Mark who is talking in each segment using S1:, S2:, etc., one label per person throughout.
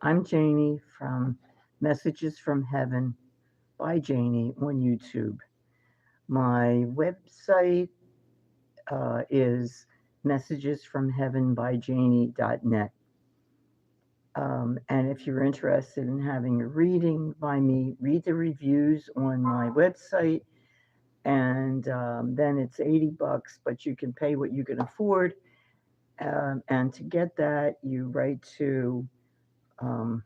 S1: I'm Janie from Messages from Heaven by Janie on YouTube. My website is messagesfromheavenbyjanie.net. And if you're interested in having a reading by me, read the reviews on my website. And then it's $80, but you can pay what you can afford. And to get that, you write to um,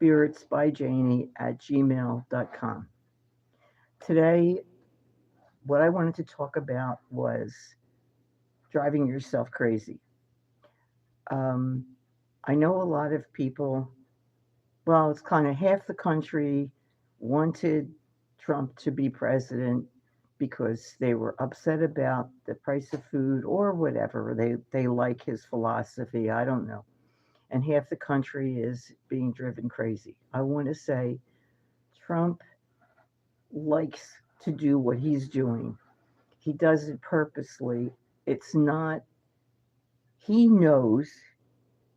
S1: SpiritsbyJaynee@gmail.com. Today, what I wanted to talk about was driving yourself crazy. Um, I know a lot of people, well, it's kind of half the country wanted Trump to be president because they were upset about the price of food or whatever. They like his philosophy. I don't know. And half the country is being driven crazy. I want to say Trump likes to do what he's doing. He does it purposely. It's not, he knows,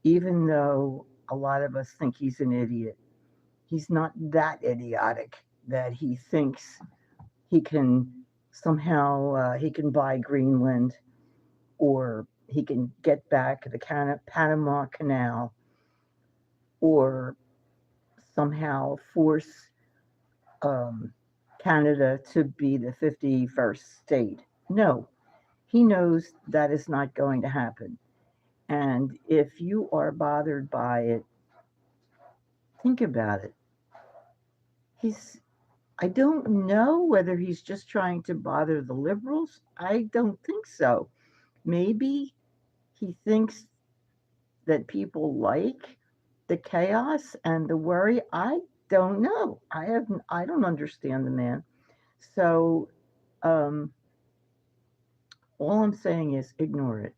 S1: even though a lot of us think he's an idiot, he's not that idiotic that he thinks he can somehow, he can buy Greenland or he can get back the Panama Canal or somehow force um, Canada to be the 51st state. No, he knows that is not going to happen. And if you are bothered by it, think about it. He's, I don't know whether he's just trying to bother the liberals. I don't think so. Maybe he thinks that people like the chaos and the worry. I don't know. I don't understand the man. So um, all I'm saying is ignore it.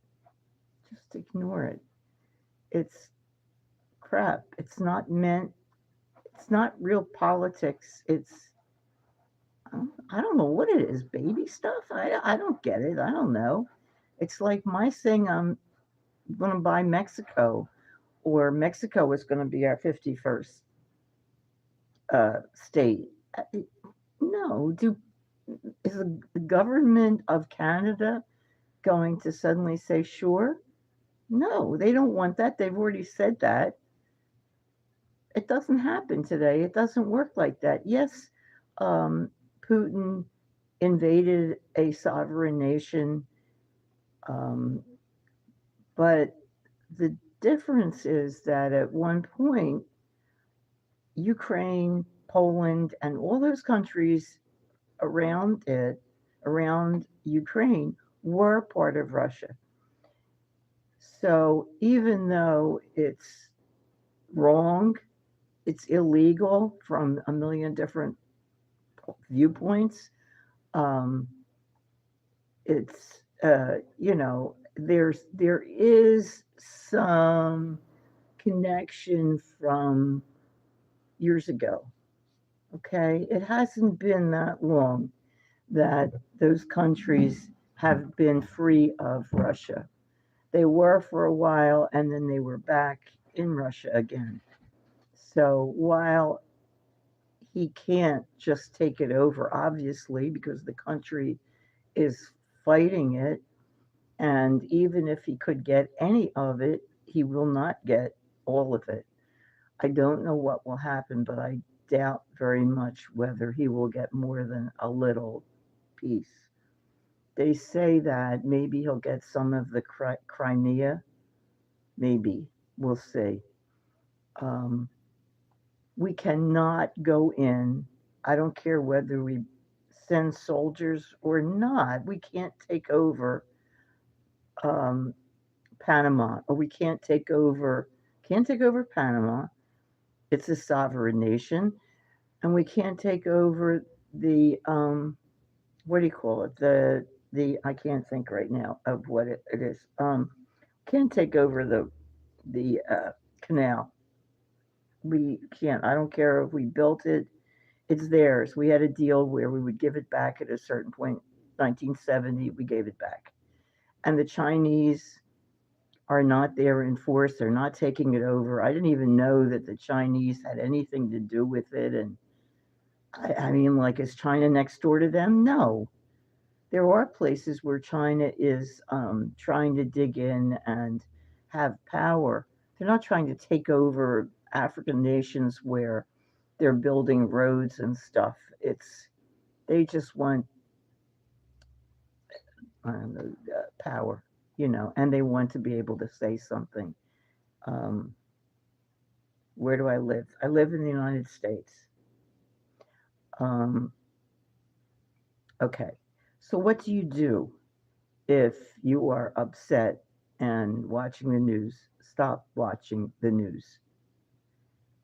S1: Just ignore it. It's crap. It's not meant. It's not real politics. It's I don't know what it is. Baby stuff. I don't get it. I don't know. It's like my saying I'm going to buy Mexico, or Mexico is going to be our 51st state. No, is the government of Canada going to suddenly say sure? No, they don't want that. They've already said that. It doesn't happen today. It doesn't work like that. Yes, um, Putin invaded a sovereign nation, um, but the difference is that at one point, Ukraine, Poland, and all those countries around it, around Ukraine, were part of Russia. So even though it's wrong, it's illegal from a million different viewpoints. Um, it's there is some connection from years ago. Okay, it hasn't been that long that those countries have been free of Russia. They were for a while, and then they were back in Russia again. So while he can't just take it over, obviously, because the country is fighting it. And even if he could get any of it, he will not get all of it. I don't know what will happen, but I doubt very much whether he will get more than a little piece. They say that maybe he'll get some of the Crimea. Maybe. We'll see. Um, we cannot go in. I don't care whether we send soldiers or not. We um, Panama, or we can't take over Panama. It's a sovereign nation, and we can't take over the what do you call it? The I can't think right now of what it is. Can't take over the canal. We can't. I don't care if we built it. It's theirs. We had a deal where we would give it back at a certain point. 1970, we gave it back, and the Chinese are not there in force. They're not taking it over. I didn't even know that the Chinese had anything to do with it. And I mean, like, is China next door to them? No. There are places where China is trying to dig in and have power. They're not trying to take over African nations where they're building roads and stuff. It's they just want, I don't know, power, and they want to be able to say something. Um, where do I live? I live in the United States. Um, okay, so what do you do if you are upset and watching the news? Stop watching the news.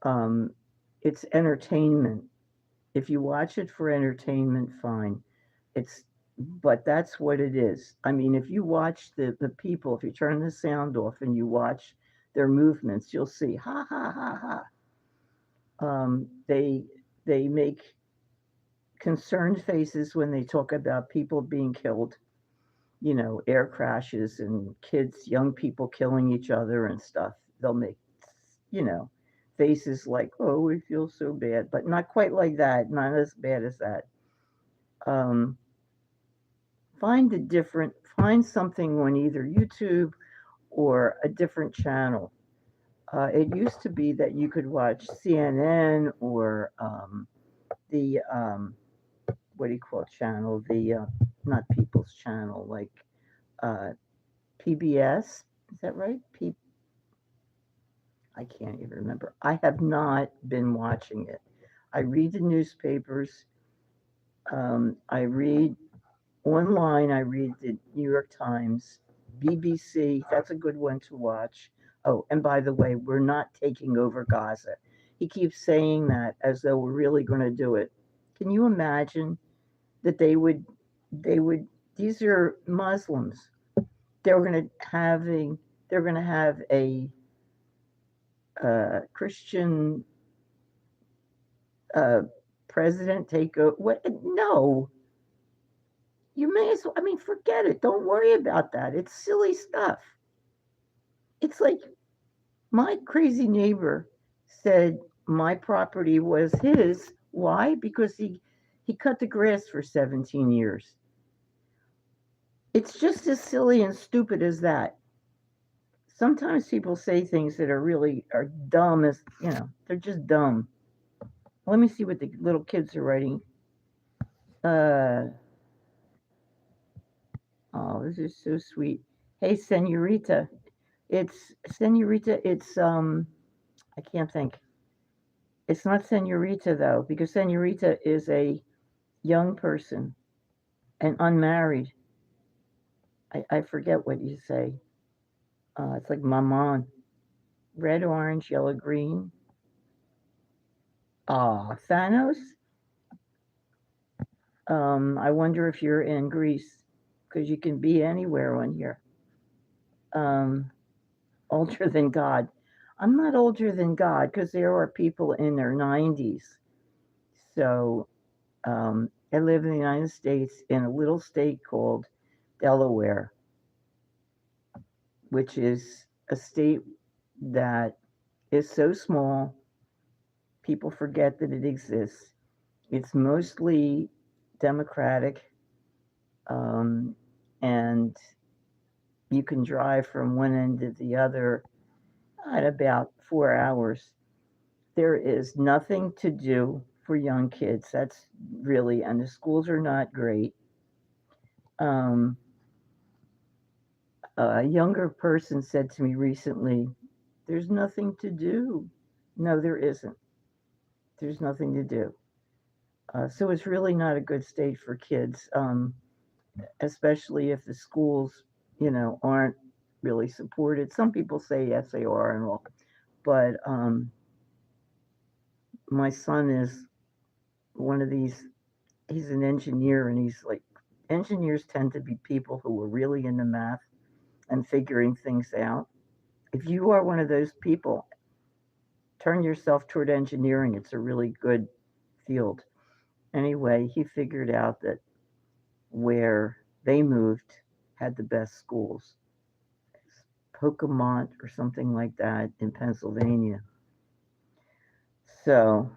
S1: Um, it's entertainment. If you watch it for entertainment, fine. It's but that's what it is. I mean, if you watch the people, if you turn the sound off and you watch their movements, you'll see ha ha ha ha. They make concerned faces when they talk about people being killed, air crashes and kids, young people killing each other and stuff. They'll make, you know, faces like, oh, we feel so bad, but not quite like that, not as bad as that. Um, find something on either YouTube or a different channel. It used to be that you could watch CNN or the what do you call channel? The not People's Channel, like uh, PBS. Is that right? I can't even remember. I have not been watching it. I read the newspapers. I read online. I read the New York Times, BBC. That's a good one to watch. Oh, and by the way, we're not taking over Gaza. He keeps saying that as though we're really going to do it. Can you imagine that they would these are Muslims. They're going to having they're going to have a Christian uh, president take over. What? No, you may as well. I mean, forget it. Don't worry about that. It's silly stuff. It's like my crazy neighbor said my property was his. Why? Because he cut the grass for 17 years. It's just as silly and stupid as that. Sometimes people say things that are dumb as they're just dumb. Let me see what the little kids are writing. Uh, oh, this is so sweet. Hey, Senorita. It's Senorita. It's I can't think. It's not Senorita though, because Senorita is a young person and unmarried. I forget what you say. It's like Maman. Red, orange, yellow, green. Ah, Thanos. I wonder if you're in Greece, because you can be anywhere on here. Um, older than God. I'm not older than God because there are people in their 90s. So I live in the United States in a little state called Delaware, which is a state that is so small, people forget that it exists. It's mostly Democratic, um, and you can drive from one end to the other in about 4 hours. There is nothing to do for young kids. That's really, and the schools are not great. Um, a younger person said to me recently, there's nothing to do. No, there isn't. There's nothing to do. So it's really not a good state for kids, especially if the schools, aren't really supported. Some people say yes, they are and all, but my son is one of these. He's an engineer, and he's like, engineers tend to be people who are really into math and figuring things out. If you are one of those people, turn yourself toward engineering. It's a really good field. Anyway, he figured out that where they moved had the best schools. Pocamont or something like that in Pennsylvania. So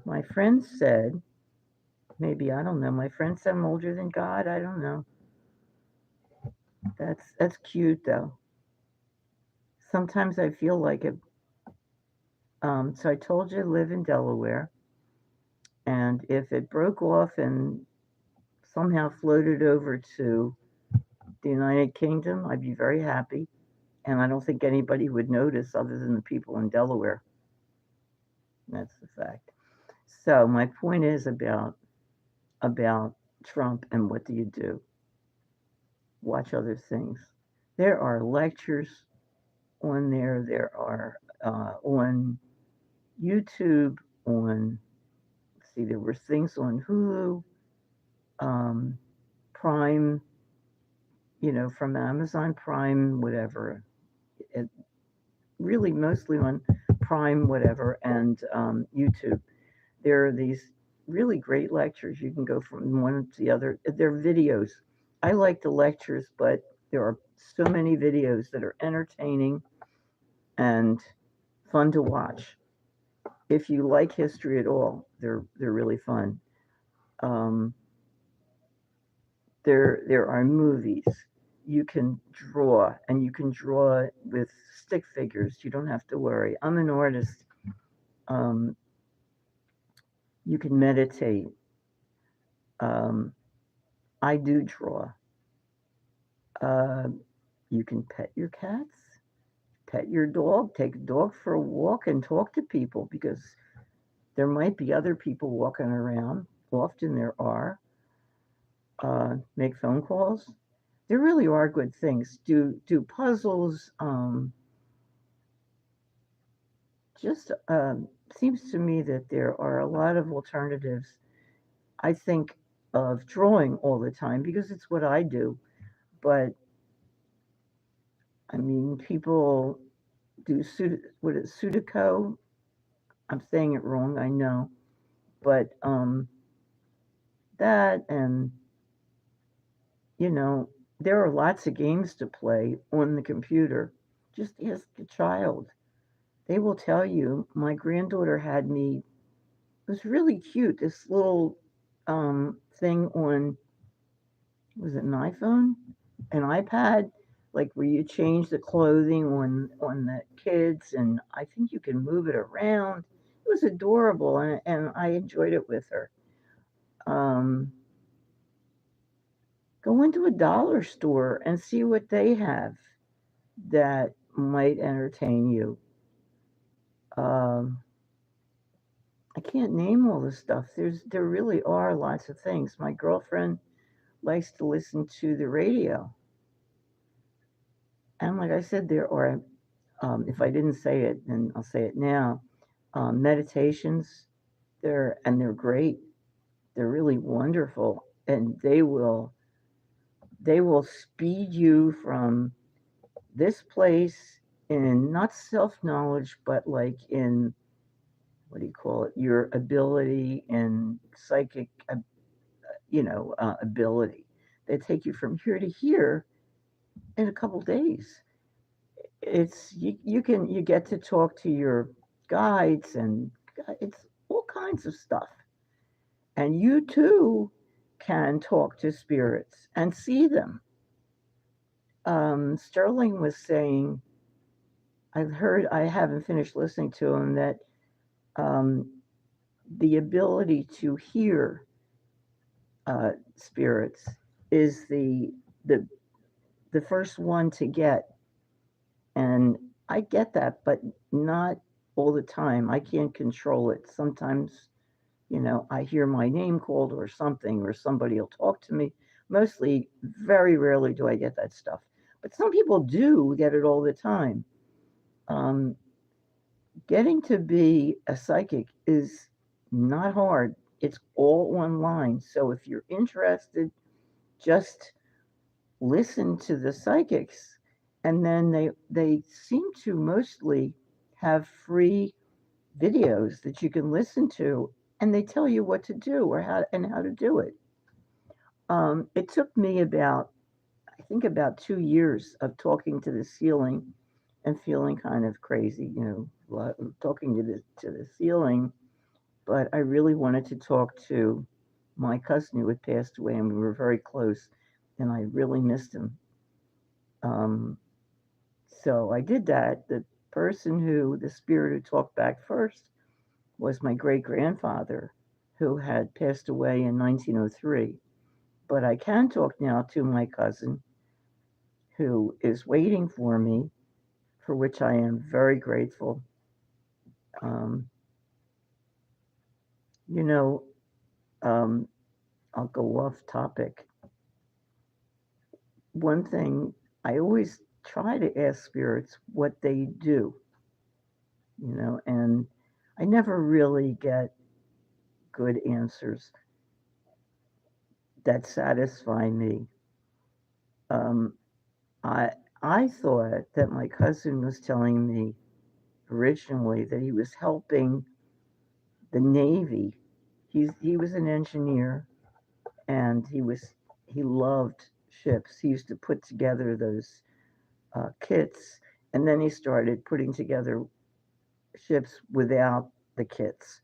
S1: my friend said, maybe, I don't know, my friend said I'm older than God. I don't know. That's cute though. Sometimes I feel like it. So I told you I live in Delaware, and if it broke off and somehow floated over to the United Kingdom, I'd be very happy. And I don't think anybody would notice other than the people in Delaware. That's the fact. So my point is about Trump and what do you do? Watch other things. There are lectures on there. There are on YouTube. On see, there were things on Hulu, um, Prime. From Amazon Prime, whatever. It, really, mostly on Prime, whatever, and YouTube. There are these really great lectures. You can go from one to the other. They're videos. I like the lectures, but there are so many videos that are entertaining and fun to watch. If you like history at all, they're really fun. Um, there are movies. You can draw, and you can draw with stick figures. You don't have to worry. I'm an artist. Um, you can meditate. Um, I do draw. Uh, you can pet your cats, pet your dog, take a dog for a walk, and talk to people because there might be other people walking around. Often there are. Make phone calls. There really are good things. Do puzzles. Just seems to me that there are a lot of alternatives. I think of drawing all the time because it's what I do. But I mean, people do what is Sudoku. I'm saying it wrong, I know, but that and you know, there are lots of games to play on the computer. Just ask a child; they will tell you. My granddaughter had me. It was really cute. This little thing on was it an iPhone, an iPad, like where you change the clothing on the kids, and I think you can move it around. It was adorable, and I enjoyed it with her. Um, Go into a dollar store and see what they have that might entertain you. Um, I can't name all the stuff. There really are lots of things. My girlfriend likes to listen to the radio, and like I said, there are. If I didn't say it, then I'll say it now. Meditations, they're great. They're really wonderful, and they will speed you from this place in not self knowledge, but like in what do you call it? Your ability and psychic, ability. They take you from here to here in a couple days. You get to talk to your guides and it's all kinds of stuff. And you too can talk to spirits and see them. Sterling was saying, I haven't finished listening to him, that um, the ability to hear spirits is the the first one to get, and I get that, but not all the time. I can't control it. Sometimes, I hear my name called or something, or somebody will talk to me. Mostly, very rarely do I get that stuff, but some people do get it all the time. Um, Getting to be a psychic is not hard. It's all online. So if you're interested, just listen to the psychics, and then they seem to mostly have free videos that you can listen to, and they tell you what to do or how to do it. It took me about, I think, about 2 years of talking to the ceiling and feeling kind of crazy, talking to the ceiling. But I really wanted to talk to my cousin who had passed away, and we were very close, and I really missed him. Um, so I did that. The spirit who talked back first was my great grandfather, who had passed away in 1903. But I can talk now to my cousin, who is waiting for me, for which I am very grateful. Um, you know, um, I'll go off topic. One thing I always try to ask spirits what they do, and I never really get good answers that satisfy me. Um, I I thought that my cousin was telling me originally that he was helping the Navy. He was an engineer, and he loved ships. He used to put together those kits, and then he started putting together ships without the kits.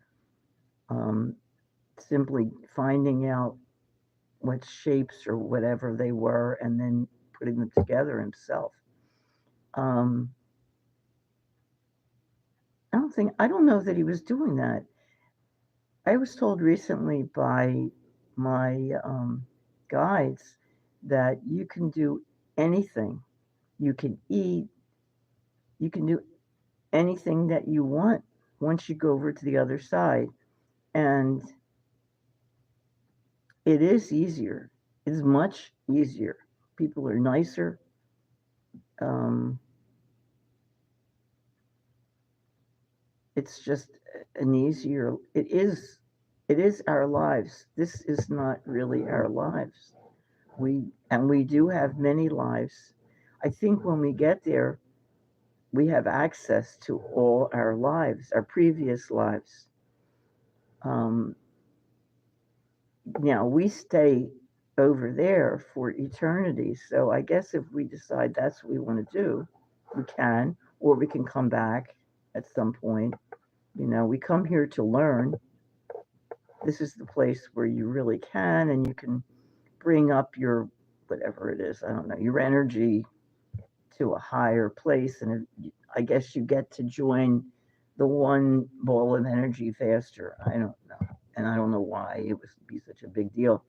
S1: Um, Simply finding out what shapes or whatever they were, and then putting them together himself. Um, I don't know that he was doing that. I was told recently by my guides that you can do anything. You can eat. You can do anything that you want once you go over to the other side. And it is easier. It's much easier. People are nicer. Um, it's just an easier. It is our lives. This is not really our lives. We do have many lives. I think when we get there, we have access to all our lives, our previous lives. Um, Now we stay over there for eternity. So I guess if we decide that's what we want to do, we can, or we can come back at some point. We come here to learn. This is the place where you really can, and you can bring up your whatever it is. I don't know, your energy to a higher place, and I guess you get to join the one ball of energy faster. I don't know, and I don't know why it would be such a big deal,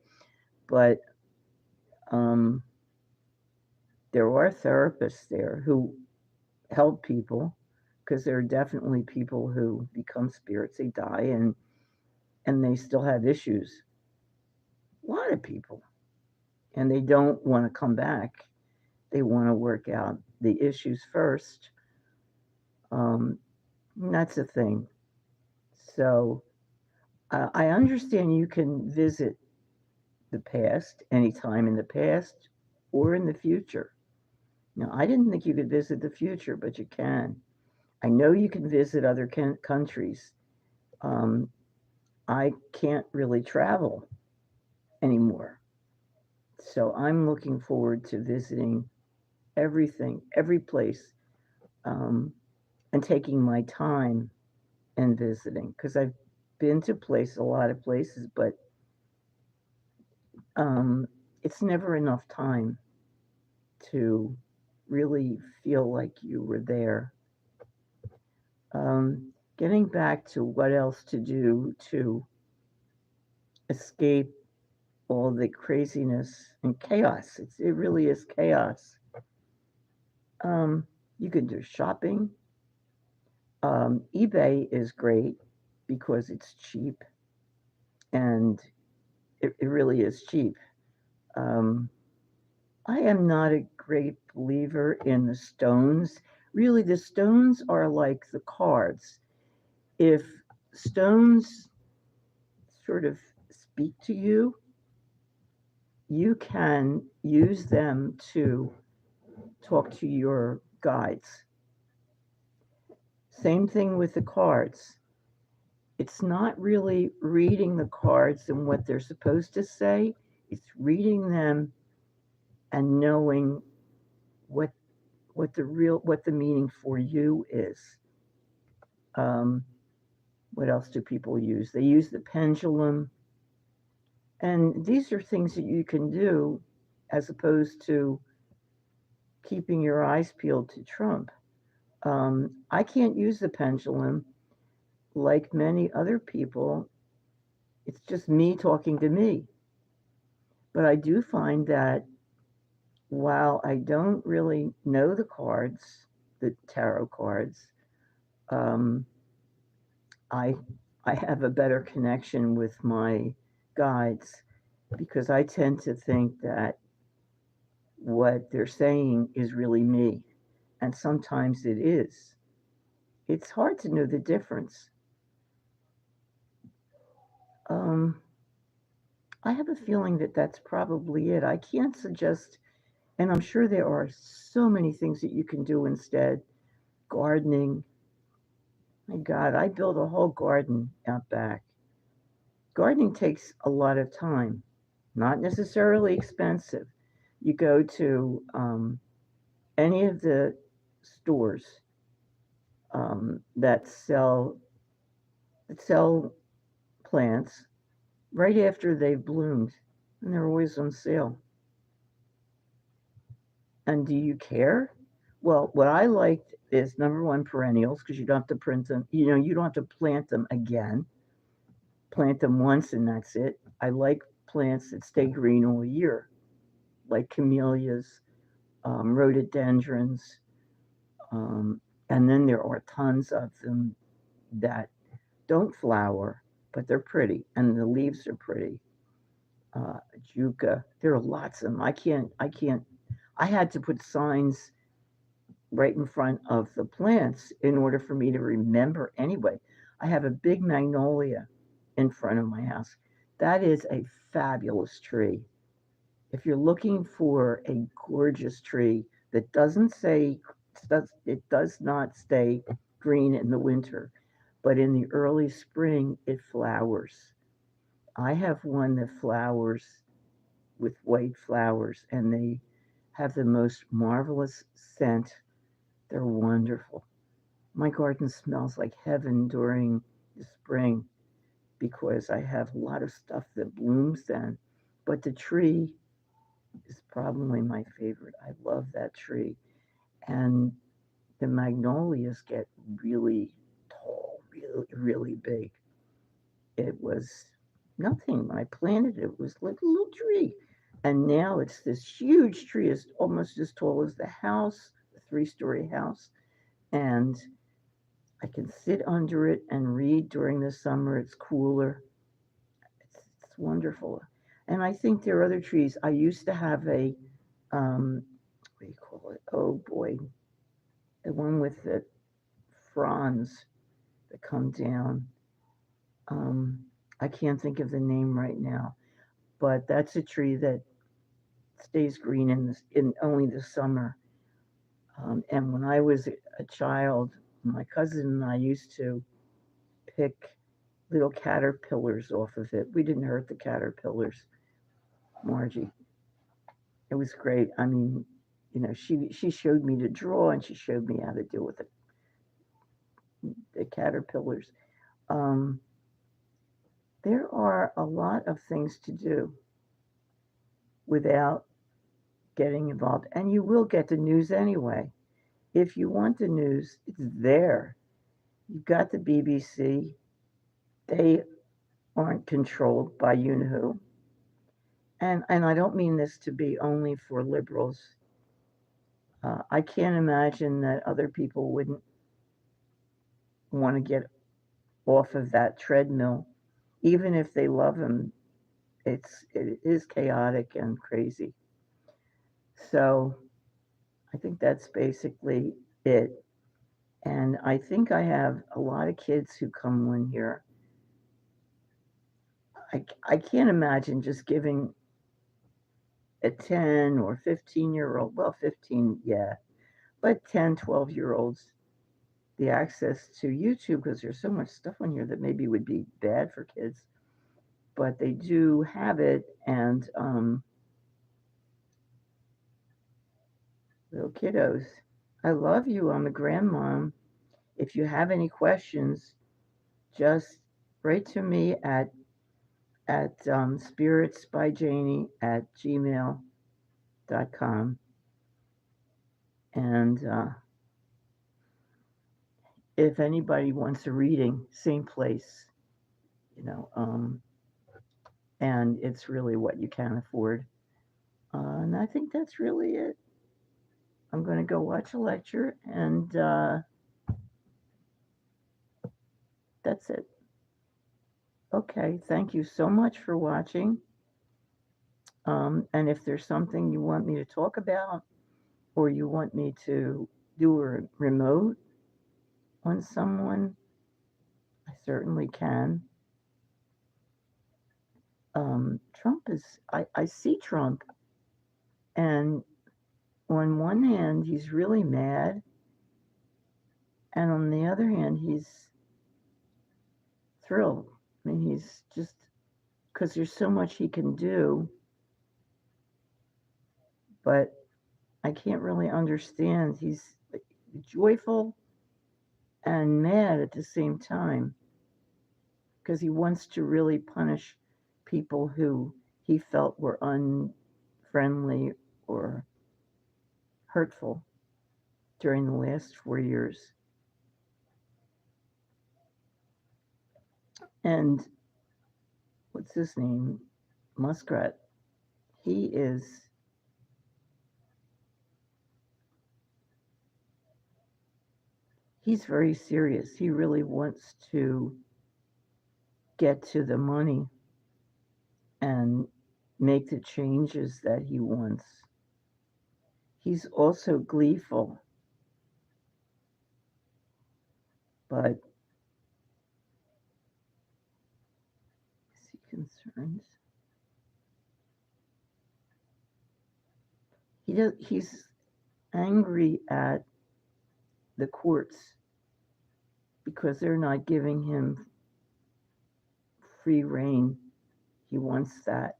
S1: but um, there are therapists there who help people, because there are definitely people who become spirits. They die, and they still have issues. A lot of people, and they don't want to come back. They want to work out the issues first. Um, that's the thing. So I understand you can visit the past anytime in the past or in the future. Now, I didn't think you could visit the future, but you can. I know you can visit other countries. Um, I can't really travel anymore. So I'm looking forward to visiting everything, every place, um, and taking my time and visiting, because I've been to a lot of places, but um, it's never enough time to really feel like you were there. Getting back to what else to do to escape all the craziness and chaos. It really is chaos. Um, you can do shopping. eBay is great because it's cheap, and it really is cheap. Um, I am not a great believer in the stones. Really, the stones are like the cards. If stones sort of speak to you, you can use them to talk to your guides. Same thing with the cards. It's not really reading the cards and what they're supposed to say, it's reading them and knowing what what the meaning for you is. Um, what else do people use? They use the pendulum, and these are things that you can do as opposed to keeping your eyes peeled to Trump. I can't use the pendulum like many other people. It's just me talking to me. But I do find that while I don't really know the cards, the tarot cards, um, I I have a better connection with my guides because I tend to think that what they're saying is really me, and sometimes it is. It's hard to know the difference. Um, I have a feeling that that's probably it. I can't suggest, and I'm sure there are so many things that you can do instead. Gardening. My God, I built a whole garden out back. Gardening takes a lot of time, not necessarily expensive. You go to any of the stores that sell plants right after they've bloomed, and they're always on sale. And do you care? Well, what I liked is number one, perennials, because you don't have to print them. You don't have to plant them again. Plant them once and that's it. I like plants that stay green all year, like camellias, rhododendrons, um, and then there are tons of them that don't flower, but they're pretty, and the leaves are pretty. Juca, there are lots of them. I had to put signs right in front of the plants in order for me to remember anyway. I have a big magnolia in front of my house. That is a fabulous tree. If you're looking for a gorgeous tree that it does not stay green in the winter, but in the early spring it flowers. I have one that flowers with white flowers and they have the most marvelous scent. They're wonderful. My garden smells like heaven during the spring because I have a lot of stuff that blooms then. But the tree is probably my favorite. I love that tree. And the magnolias get really tall, really, really big. It was nothing when I planted it. It was like a little tree. And now it's this huge tree, is almost as tall as the house, the three-story house. And I can sit under it and read during the summer. It's cooler. It's wonderful. And I think there are other trees. I used to have what do you call it? Oh boy, the one with the fronds that come down. Um, I can't think of the name right now, but that's a tree that stays green in only the summer. And when I was a child, my cousin and I used to pick little caterpillars off of it. We didn't hurt the caterpillars, Margie. It was great. I mean, she showed me to draw and she showed me how to deal with the caterpillars. Um, there are a lot of things to do without getting involved, and you will get the news anyway. If you want the news, it's there. You've got the BBC. They aren't controlled by you know who. And I don't mean this to be only for liberals. I can't imagine that other people wouldn't want to get off of that treadmill, even if they love him. It is chaotic and crazy. So I think that's basically it. And I think I have a lot of kids who come in here. I can't imagine just giving a 10 or 15-year old, well, 15, yeah, but 10, 12-year olds the access to YouTube because there's so much stuff on here that maybe would be bad for kids, but they do have it. And little kiddos. I love you. I'm a grandmom. If you have any questions, just write to me at spiritsbyjaney@gmail.com. And if anybody wants a reading, same place, you know, and it's really what you can afford. And I think that's really it. I'm going to go watch a lecture, and that's it. Okay, thank you so much for watching. And if there's something you want me to talk about, or you want me to do a remote on someone, I certainly can. Trump is, I see Trump, and on one hand, he's really mad, and on the other hand, he's thrilled. I mean, he's just, because there's so much he can do, but I can't really understand. He's joyful and mad at the same time because he wants to really punish people who he felt were unfriendly or hurtful during the last 4 years. And what's his name? Muskrat. He is, he's very serious. He really wants to get to the money and make the changes that he wants. He's also gleeful, but is he concerned? He's angry at the courts because they're not giving him free reign. He wants that.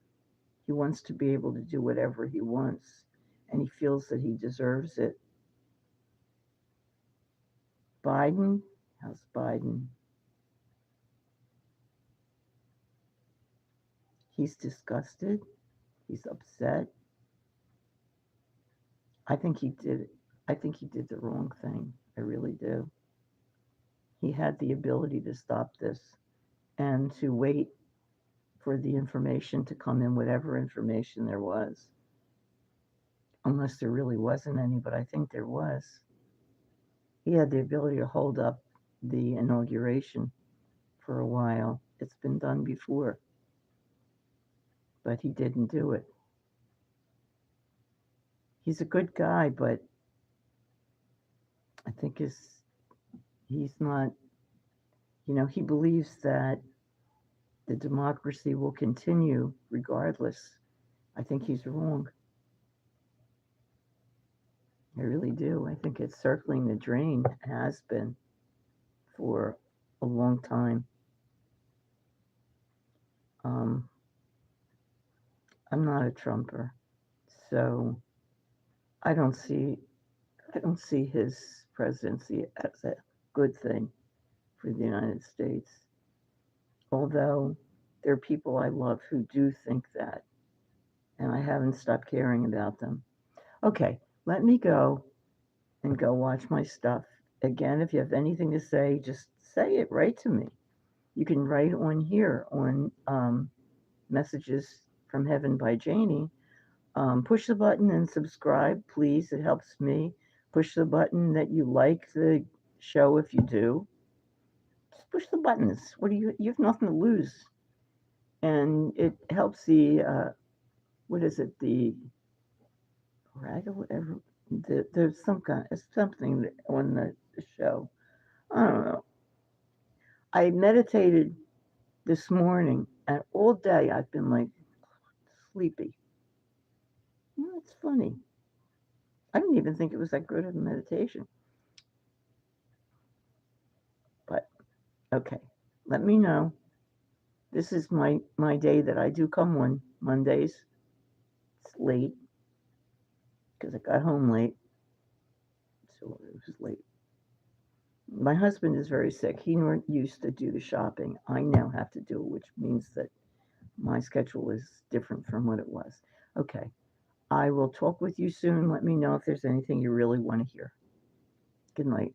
S1: He wants to be able to do whatever he wants, and he feels that he deserves it. Biden, how's Biden? He's disgusted. He's upset. I think he did. I think he did the wrong thing. I really do. He had the ability to stop this and to wait for the information to come in, whatever information there was, unless there really wasn't any, but I think there was. He had the ability to hold up the inauguration for a while. It's been done before, but he didn't do it. He's a good guy, but I think he's not, he believes that the democracy will continue regardless. I think he's wrong. I really do. I think it's circling the drain, has been for a long time. Um, I'm not a Trumper, so I don't see I don't see his presidency as a good thing for the United States. Although there are people I love who do think that, and I haven't stopped caring about them. Okay, let me go and go watch my stuff. Again, if you have anything to say, just say it right to me. You can write on here on Messages from Heaven by Janie. Push the button and subscribe, please. It helps me. Push the button that you like the show if you do. Just push the buttons. What do you have nothing to lose. And it helps the, what is it, the, right, or whatever. There's something on the show. I don't know. I meditated this morning, and all day I've been like sleepy. It's funny. I didn't even think it was that good of a meditation. But okay, let me know. This is my day that I do come on Mondays. It's late because I got home late. So it was late. My husband is very sick. He used to do the shopping. I now have to do it, which means that my schedule is different from what it was. Okay. I will talk with you soon. Let me know if there's anything you really want to hear. Good night.